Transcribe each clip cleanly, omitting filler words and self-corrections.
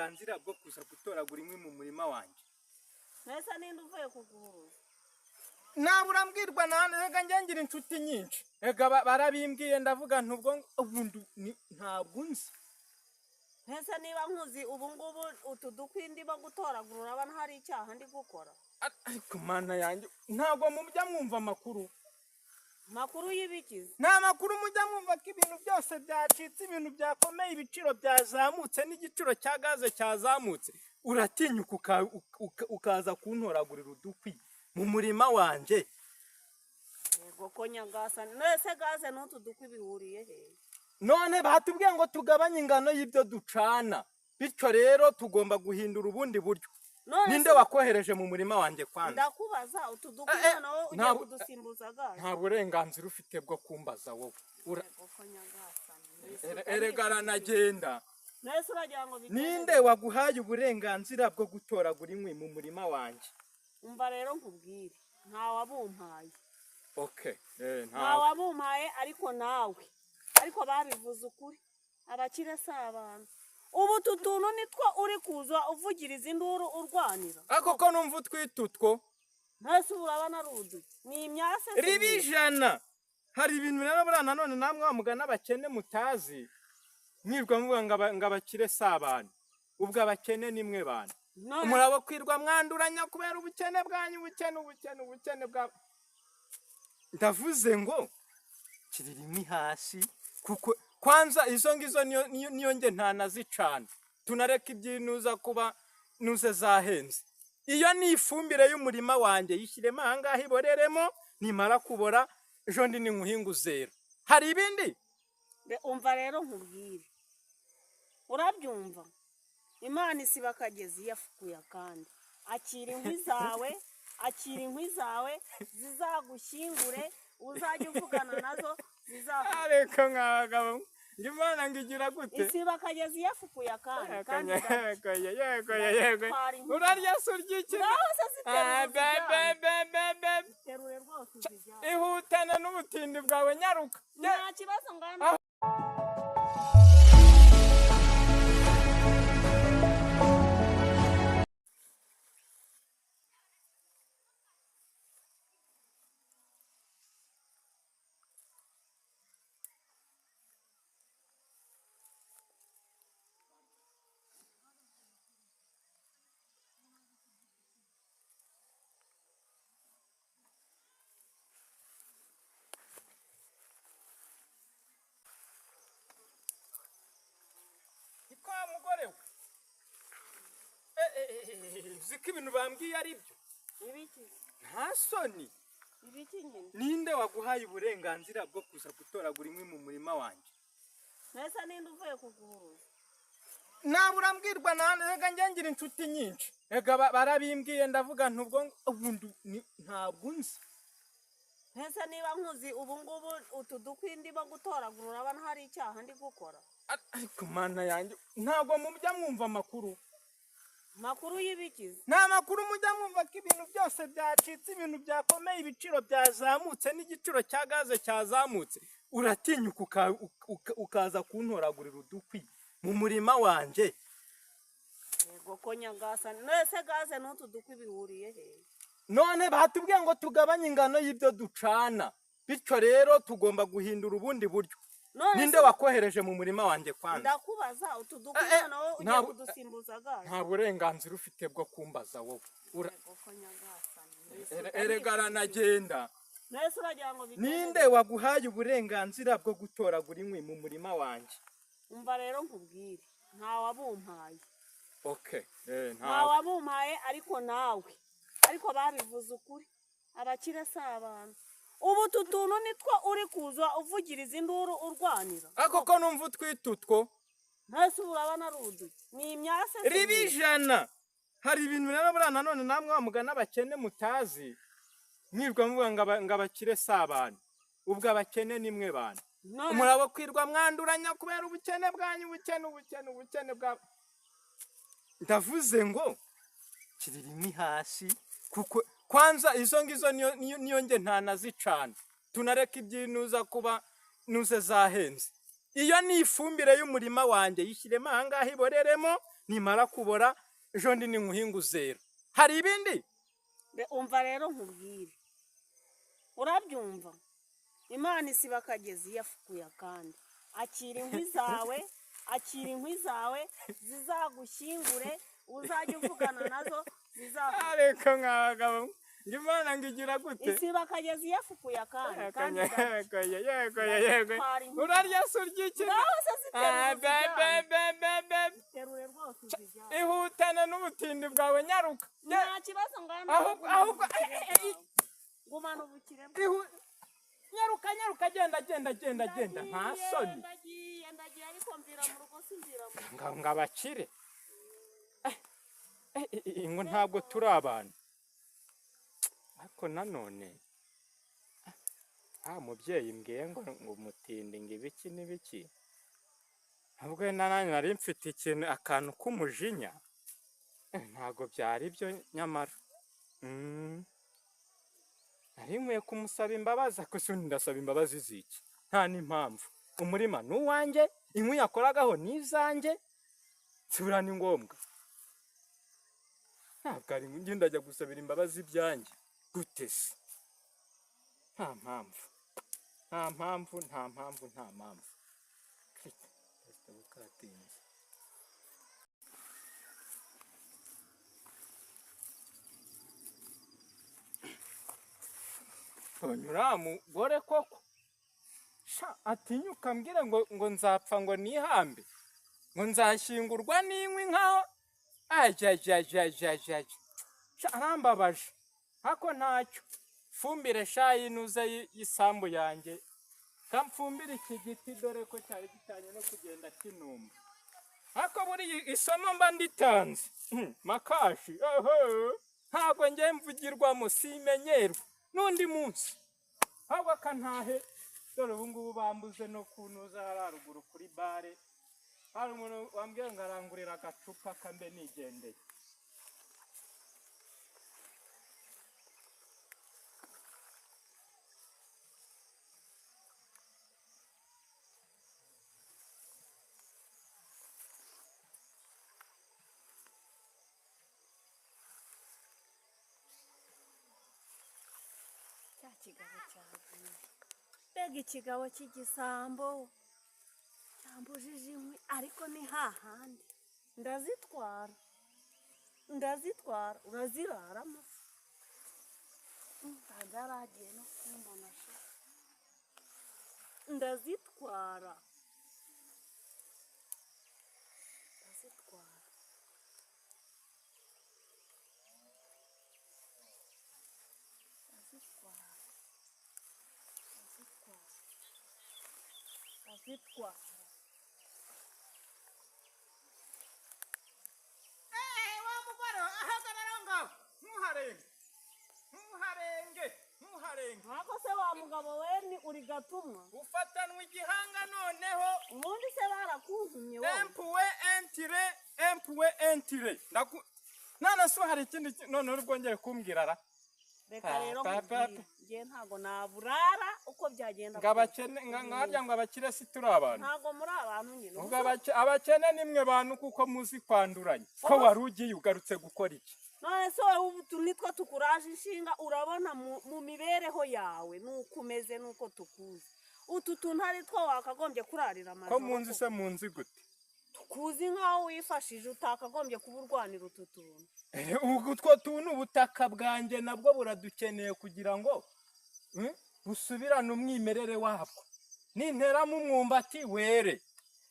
uburenganzira bwo kuza gutoragura inkwi mu murima wanjye. Nesa ninde uvuye kuguhuza? Nabura mbwirwa nanga ngira inshuti nyinshi. Ega barabimbwiye ndavuga ntubwo ubundi ntabwo nzi. Nesa niba nkuzi ubu ngubu utudukwi ndimo gutoragura urabona hari icyaha ndi gukora. Ariko mana yanjye ntabwo mujya mwumva amakuru. Makuru y'ibikiza. Nta makuru mujya mwumva ko ibintu byose byacitse, ibintu byakomeye, ibiciro byazamutse n'igiciro cya gaze cyazamutse. Uratinyuka ukaza kuntoragurira udukwi mu murima wanjye. Yego ko nyagasa nese gaze n'utu dukwi bihuriye he? None batubwiye ngo tugabanye ingano y'ibyo ducana. Bityo rero tugomba guhindura ubundi buryo. Ninde wakohereje mu murima wanjye kwanza? Ndakubaza utudukwi nawo ugiye kudusimbuza gaze. Nta burenganzira ufite bwo kumbaza wowe. Yego ko nyagasa. Erega aranagenda. Nese uragira ngo ninde waguhaye uburenganzira bwo gutoragura inkwi mu murima wanjye? Umva rero nkubwire nta wabumpaye. Okay, nta wabumpaye ariko nawe. Ariko babivuze ukuri. Abakire s'abantu. Ubu tutuntu nitwo uri kuza uvugiriza induru urwanira. Ako ko numva utwitutwo. Ntase urabana rudu. Ni imyase ribijana. Hari ibintu rero burana none namwe wamugana abakene mutazi. Mwirwa mvuga ngabakire s'abantu. Ubwo abakene nimwe bana. Umurabo kwirwa mwanduranya kubera ubukene bwanyu ubukene bwa. Ndavuze ngo kiririmi hasi kuko kwanza izo ngizo niyo nge ntanazicana. Tunareka ibyinuza kuba nuze zahenze. Iyo ni ifumbire y'umurima wanjye yishyiremo ahangaha iboreremo nimara kubora ejo ndi ninkuhingu zero. Hari ibindi? Umva rero nkubwire. Urabyumva? Imana isiba akagezi yafukuye kandi. Akira inkwi zawe zizagushyingure uzajya uvugana nazo zizafukura. Ariko nk'abagabo Imana ngigira gute? Isiba akagezi yafukuye kandi. Yego. Urarya surya iki? Terure rwose uzijyana. Ihutana n'ubutindi bwawe nyaruka. Nta kibazo ngana. Ziko ibintu bambwiye ari byo. Ibiki? Nta soni. Ibiki nyine? Ninde waguhaye uburenganzira bwo kuza gutoragura inkwi mu murima wanjye? Nesa ninde uvuye kuguhuza? Nabura mbwirwa nanga ngira inshuti nyinshi. Ega barabimbwiye ndavuga ntubwo ubundi ntabwo nzi. Nesa niba nkuzi ubu ngubu utudukwi ndimo gutoragura urabona hari icyaha ndi gukora. Ariko mana yanjye ntabwo mujya mwumva amakuru. Makuru y'ibikiza. Nta makuru mujya mwumva ko ibintu byose byacitse, ibintu byakomeye, ibiciro byazamutse n'igiciro cya gaze cyazamutse. Uratinyuka ukaza kuntoragurira udukwi mu murima wanjye. Yego ko nyagasa nese gaze n'utu dukwi bihuriye he? None batubwiye ngo tugabanye ingano y'ibyo ducana. Bityo rero tugomba guhindura ubundi buryo. Ninde wakohereje mu murima wanjye kwanza? Ndakubaza utudukwi nawo ugiye kudusimbuza gaze. Nta burenganzira ufite bwo kumbaza wowe. Yego ko nyagasa. Erega aranagenda. Nese uragira ngo ninde waguhaye uburenganzira bwo gutoragura inkwi mu murima wanjye? Umva rero nkubwire nta wabumpaye. Okay, nta wabumpaye ariko nawe. Ariko babivuze ukuri. Abakire s'abantu. Ubu tutuntu nitwo uri kuza uvugiriza induru urwanira. Ako ko numva utwitutwo. Ntase urabana rudu. Ni imyase ribijana. Hari ibintu rero burana none namwe wamugana abakene mutazi. Mwirwa mvuga ngabakire s'abantu. Ubwo abakene nimwe bana. Umurabo kwirwa mwanduranya kubera ubukene bwanyu ubukene bwa. Ndavuze ngo kiririmi hasi kuko kwanza izo ngizo niyo nge ntanazicana. Tunareka ibyinuza kuba nuze zahenze. Iyo ni ifumbire y'umurima wanjye yishyiremo ahangaha iboreremo nimara kubora ejo ndi ninkuhinga uzera. Hari ibindi? Umva rero nkubwire, urabyumva? Imana isiba akagezi yafukuye akandi. Akira inkwi zawe zizagushyingure, uzajya uvugana nazo zizakugeza. Ariko nk'abagabo Imana ngigira gute? Isiba akagezi yafukuye akandi. Yego. Urarya surya iki? Terure rwose uzijyane. Ihutane n'ubutindi bwawe nyaruka. Nta kibazo ngana. Ahubwo gumana ubukire. Nyaruka genda nta soni. Ndagiye ariko mvira mu rugo sinzira mu rugo. Ngabakire. Ngo ntabwo turi abantu. Ariko nanone mubyeyi mbwiye ngo umutindi ngo ibiki n'ibiki. Ahubwo nanone nari mfite akantu k'umujinya. Ntabwo byari byo nyamara. Nari nkwiye kumusaba imbabazi, ariko se ndasaba imbabazi z'iki? Nta n'impamvu. Umurima ni uwanjye, inkwi yakoragaho ni izanjye, sibura ni ngombwa. Ntabwo ari njye ndajya gusabira imbabazi ibyanjye. Gute se? Nta mpamvu. Uriya mugore koko atinyuka mbwire ngo nzapfa ngo nihambe, ngo nzashyingurwa n'inkwi nkaho arambabaje. Ariko ntacyo, fumbire yinuze y'isambu yanjye, kamfumbire iki giti dore ko cyari gitanye no kugenda kinumba. Ariko buri isomo mba nditanze makashi, ntabwo njye mvugirwamo, simenyerwa n'undi munsi. Ahubwo akantahe, dore ubu ngubu bambuze no kunuza haruguru kuri bare. Hari umuntu wambwiye ngo arangurira agacupa kambe nigendeye. Mbega ikigabo cy'igisambo cyambujije inkwi, ariko ni hahandi ndazitwara uraziraramo. Ntabwo yaragiye no kumbona sha, ndazitwara. Wa mugore ahagarara ngaho, ntuharenge. Ntabwo se wa mugabo we ni uri gatumwa, Ufatanwe igihanga noneho. ubundi se barakuntumye wowe. Empuwe entire. None se hari ikindi none uri bwongere kumbwira ra? Reka rero ngiye ntago naburara uko byagenda. Ngarya ngo abakire si turi abantu. Ntago muri abantu nyine. Ubwo abakene nimwe bantu kuko muzi kwanduranya. Ko wari ugiye ugarutse gukora iki? None se wowe ubu nitwo tukuraje inshinga, urabona mu mibereho yawe nuko umeze nuko tukuzi. Utu tuntu ari two wakagombye kurarira amajoro. Ko munzi se munzi gute? Tukuzi nkaho wifashije utakagombye kuburwanira utu tuntu. Utwo tuntu ubutaka bwanjye nabwo buradukeneye kugira ngo busubirane umwimerere wabwo. Ninteramo umwumbati were,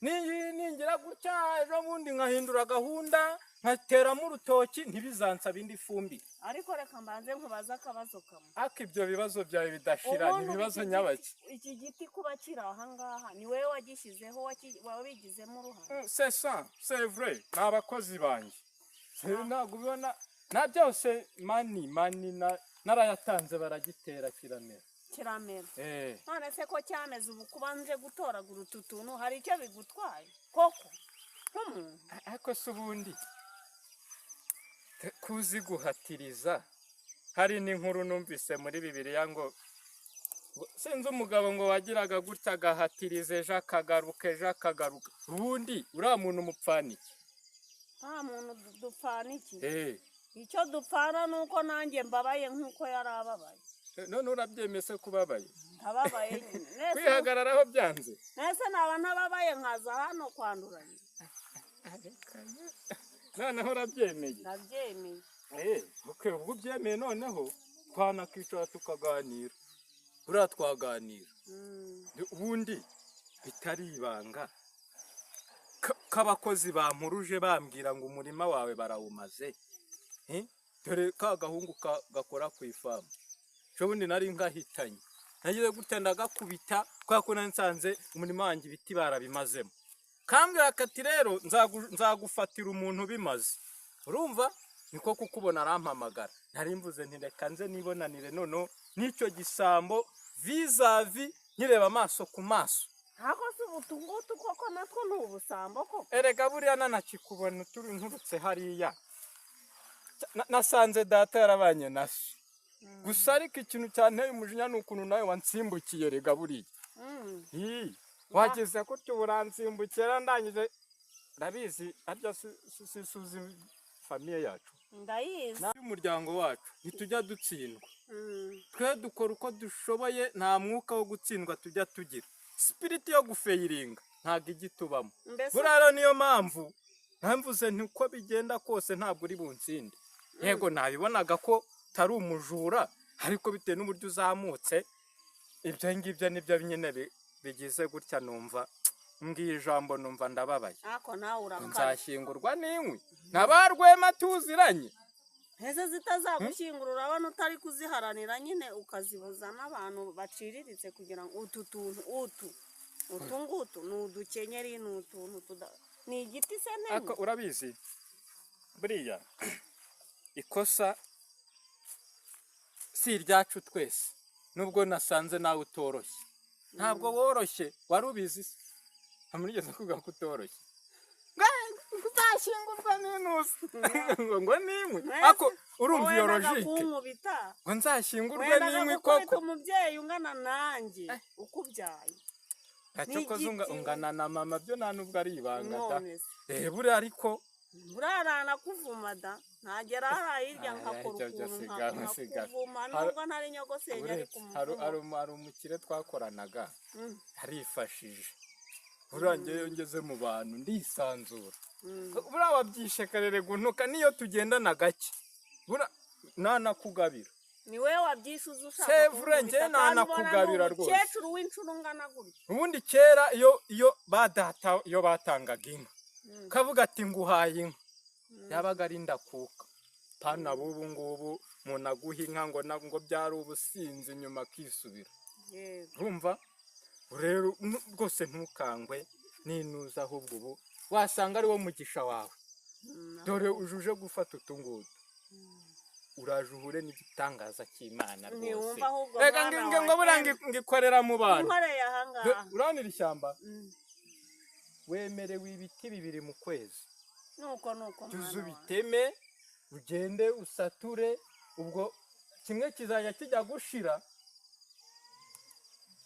ningira gutya ejo bundi nkahindura gahunda nkateramo urutoki ntibizansa bindi fumbire. Ariko reka mbanze nkubaza akabazo kamwe. Ariko ibyo bibazo byawe bidashira, ni ibibazo nyabaki. Iki giti kuba kiri aha ngaha ni wowe wagishyizeho, wabigizemo uruhare? C'est ça, c'est vrai, ni abakozi banjye. Ntabwo ubibona na byose mani narayatanze baragitera kiramera. None se ko cyameze ubu kuba nje gutoragura utu tuntu hari icyo bigutwaye koko nk'umuntu? Ariko se ubundi kuzi guhatiriza, hari n'inkuru numvise muri Bibiliya ngo sinzi umugabo ngo wagiraga gutya agahatiriza ejo akagaruka. Ubundi uriya muntu umupfaniki? nta muntu dupfana iki eh icyo dupfana ni uko nanjye mbabaye nk'uko yari ababaye none urabyemese kubabaye ababaye nyine kwihagararaho byanze nese naba ntababaye nkaza hano kwanduranya noneho urabyemeye ndabyemeye okay ubwo ubyemeye noneho twanakwicara tukaganira buriya twaganira ubundi bitari ibanga k'abakozi bampuruje bambwira ngo umurima wawe barawumaze dore ka gahungu gakora ku ifamu ubundi nari ngahitanye nagize gutya ndagakubita kubera ko nsanze umurima wanjye ibiti barabimazemo kambwira kati rero nzagufatira umuntu bimaze urumva niko kukubona arampamagara nari mvuze nti reka nze nibonanire noneho n'icyo gisambo vizavi nyireba amaso ku maso ntabwo se ubutungutu koko natwo ni ubusambo koko erega buriya nanakikubona turi nturutse hariya nasanze data yarabanye na so gusa ariko ikintu cyanteye umujinya ni ukuntu nawe wansimbukiye rega buriya wageze ko tuburansimbukira ndangije ndabizi arya suzi famiye yacu ndayizi n'umuryango wacu ntitujya dutsindwa twe dukora uko dushoboye nta mwuka wo gutsindwa tujya tugira sipiriti yo gufeyiringa ntabwo igitubamo buriya rero niyo mpamvu ntamvuze ntuko bigenda kose ntabwo uri bunsinde yego nabibonaga ko tari umujura ariko bitewe n'uburyo uzamutse ibyo ngibyo nibyo nyine bigize gutya numva mbwiye ijambo numva ndababaye ariko nawe urakara nzashyingurwa n'inkwi n'abarwema tuziranye ese zitazagushyingura urabona utari kuziharanira nyine ukazibuza n'abantu baciriritse kugira ngo utu tuntu utu ngutu ni udukenyeri ni utuntu ni igiti se nene ariko urabizi buriya ikosa si iryacu twese nubwo nasanze nawe utoroshye ntabwo woroshye wari ubizi se ntamurigeze kuvuga ko utoroshye uzashyingurwa n'inusi ngo n'inkwi ariko urumva iyo logike ngo nzashyingurwe n'inkwi koko umubyeyi ungana nanjye ukubyaye gacokoze ungana na mama byo nta nubwo ari ibanga da buriya ariko burarana kuvuma da ntagera hariya hirya nkakora ukuntu nkakuvuma nubwo ntari nyogosenge ariko hari umukire twakoranaga arifashije buriya ngewe ngeze mu bantu ndisanzura buriya wabyishe karere guntuka niyo tugendana gake nanakugabira ni we wabyishuza ushaka sevure ngewe nanakugabira rwose umukecuru w'inshuro ungana gutya ubundi kera iyo batangaga inka kavuga ati nguhaye inka yabaga ari ndakuka pana bubu ngubu umuntu aguha inka ngo byari ubusinzi nyuma akisubira urumva rero rwose ntukangwe ninuza ahubwo ubu wasanga ari wo mugisha wawe dore ujuje gufata utungutu uraje uhure n'igitangaza cy'Imana rwose reka ngo buranga ngikorera mu bantu uranira ishyamba wemerewe ibiti 2 mu kwezi nuko tuzu biteme ugende usature ubwo kimwe kizajya kijya gushira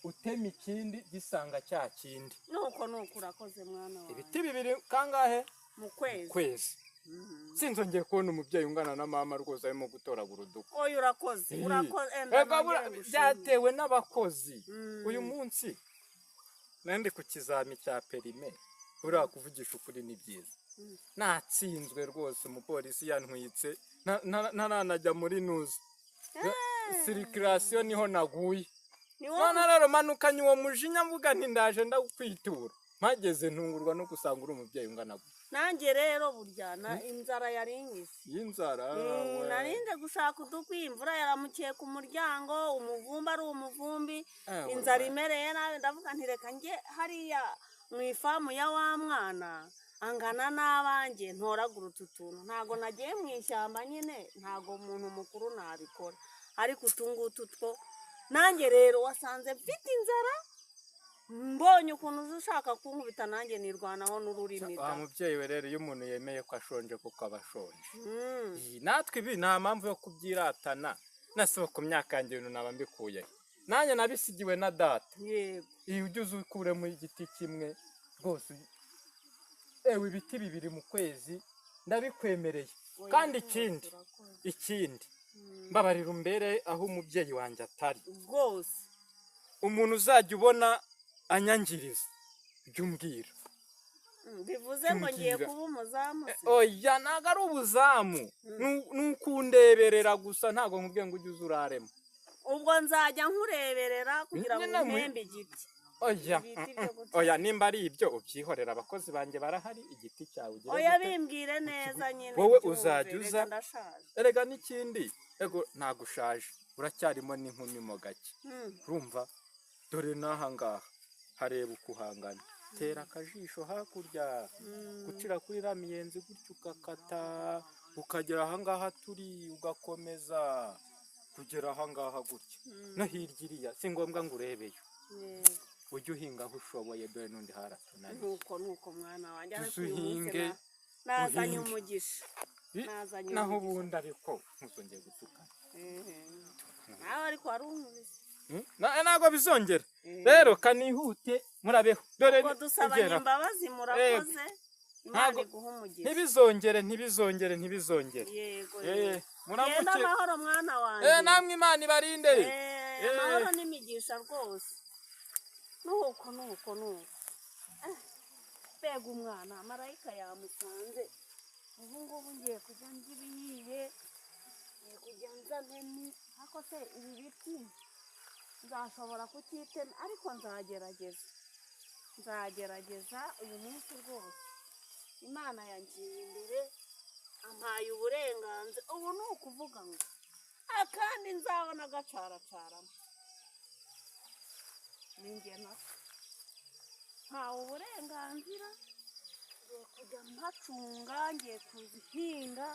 utema ikindi gisanga cya kindi nuko urakoze mwana wawe ibiti 2 kangahe mu kwezi sinzongeye kubona umubyeyi ungana na mama rwose arimo gutoragura uduko oya urakoze byatewe n'abakozi uyu munsi nandi ku kizami cya perime buriya kuvugisha ukuri ni byiza natsinzwe rwose umupolisi yantwitse ntaranajya muri nuzi sirikirasiyo niho naguye none rero manukanye uwo mujinya mvuga nti ndaje ndagukwitura mpageze ntungurwa no gusanga uri umubyeyi ungana gutya nanjye rero buryana inzara yaringise y'inzara narinde gushaka udukwi imvura yaramukiye ku muryango umuvumbi ari umuvumbi inzara imereye nawe ndavuga nti reka njye hariya mu ifamu ya wa mwana angana n'abanjye ntoragura utu tuntu ntago nagiye mu ishyamba nyine ntago umuntu mukuru nabikora ariko utungutu two nanjye rero wasanze mfite inzara mbonye ukuntu ushaka kunkubita nanjye nirwanaho n'ururimi wa mubyeyi we rero iyo umuntu yemeye ko ashonje kuko aba ashonje natwe ibi nta mpamvu yo kubyiratana nasiba ku myaka yanjye ibintu naba mbikuye nanjye nabisigiwe na data yego iyo ujye ukuremo igiti kimwe rwose ibiti 2 mu kwezi ndabikwemereye Oya, kandi rwose urakoze. ikindi mbabarira umbere aho umubyeyi wanjye atari rwose umuntu uzajya ubona anyangiriza jya umbwira bivuze ngo ngiye kuba umuzamu se oya ntabwo ari ubuzamu ni ukundeberera gusa ntabwo nkubwiye ngo ujye uza uraremo ubwo nzajya nkureberera kugira ngo mpembe igiti oya oya nimba ari ibyo ubyihorera abakozi banjye barahari igiti cyawe ugira oya bimbwire neza nyine wowe byumve, uzajya uza reka ndashaje erega n'ikindi ego ntabwo ushaje uracyarimo n'inkumi mo gake urumva dore n'aha ngaha hareba uko uhangana tera akajisho hakurya gucira kuri iriya miyenzi gutya ugakata ukagera aha ngaha turi ugakomeza kugera aha ngaha gutya no hirya iriya si ngombwa ngo urebeyo ujye uhinga aho ushoboye dore n'undi haratunaniye nuko mwana wanjye uzi uhinge nazanye umugisha naho ubundi ariko ntuzongere gutukana nawe ariko wari unkubise ntabwo bizongera rero kanihute murabeho dore ubwo dusabanye imbabazi murakoze imana iguha umugisha ntibizongere yego muramuke genda amahoro mwana wanjye namwe imana ibarinde amahoro n'imigisha rwose nuko mbega umwana marayika yamusanze ubu ngubu ngiye kujya ngibiyiye ngiye kujya nzanemo ariko se ibi biti nzashobora kutitema ariko nzagerageza uyu munsi rwose imana yangiye imbere ampaye uburenganzira ubu ni ukuvuga ngo akandi nzabona agacaracaramo ninjye nako ntawe uburenganzira ngiye kujya mpacunga ngiye kuzihinga